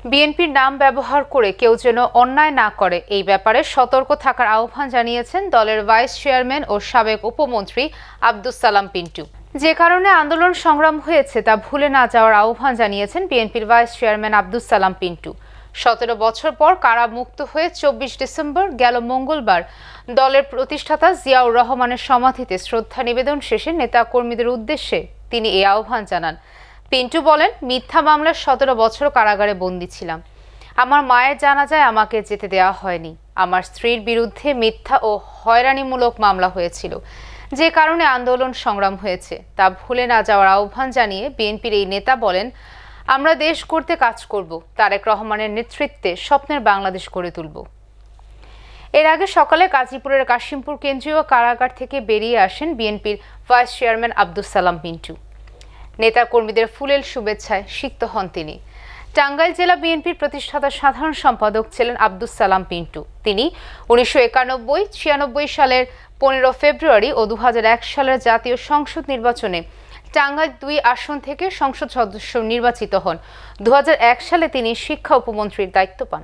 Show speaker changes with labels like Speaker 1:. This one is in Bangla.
Speaker 1: বিএনপির নাম ব্যবহার করে কেউ যেন অন্যায় না করে এই ব্যাপারে সতর্ক থাকার আহ্বান জানিয়েছেন দলের ভাইস চেয়ারম্যান ও সাবেক উপমন্ত্রী আব্দুস সালাম পিন্টু। যে কারণে আন্দোলন সংগ্রাম হয়েছে তা ভুলে না যাওয়ার আহ্বান জানিয়েছেন বিএনপির ভাইস চেয়ারম্যান আব্দুস সালাম পিন্টু। 17 বছর পর কারামুক্ত হয়ে 24 ডিসেম্বর গেল মঙ্গলবার দলের প্রতিষ্ঠাতা জিয়াউর রহমানের সমাধিতে শ্রদ্ধা নিবেদন শেষে নেতা কর্মীদের উদ্দেশ্যে তিনি এই আহ্বান জানান। পিন্টু বলেন, মিথ্যা মামলার 17 বছর কারাগারে বন্দী ছিলাম। আমার মায়ের জানাজায় আমাকে যেতে দেওয়া হয়নি। আমার স্ত্রীর বিরুদ্ধে মিথ্যা ও হয়রানিমূলক মামলা হয়েছিল, যে কারণে আন্দোলন সংগ্রাম হয়েছে তা ভুলে না যাওয়ার আহ্বান জানিয়ে বিএনপির এই নেতা বলেন, আমরা দেশ গড়তে কাজ করব, তারেক রহমানের নেতৃত্বে স্বপ্নের বাংলাদেশ গড়ে তুলব। এর আগে সকালে গাজীপুরের কাশিমপুর কেন্দ্রীয় কারাগার থেকে বেরিয়ে আসেন বিএনপির ভাইস চেয়ারম্যান আব্দুস সালাম পিন্টু। নেতা কর্মীদের ফুলেল শুভেচ্ছায় সিক্ত হন তিনি। টাঙ্গাইল জেলা বিএনপির প্রতিষ্ঠাতা সাধারণ সম্পাদক ছিলেন আব্দুস সালাম পিন্টু। তিনি 1991-96 সালের 15 ফেব্রুয়ারি ও 2001 সালের জাতীয় সংসদ নির্বাচনে টাঙ্গাইল 2 আসন থেকে সংসদ সদস্য নির্বাচিত হন। 2001 সালে তিনি শিক্ষা উপমন্ত্রীর দায়িত্ব পান।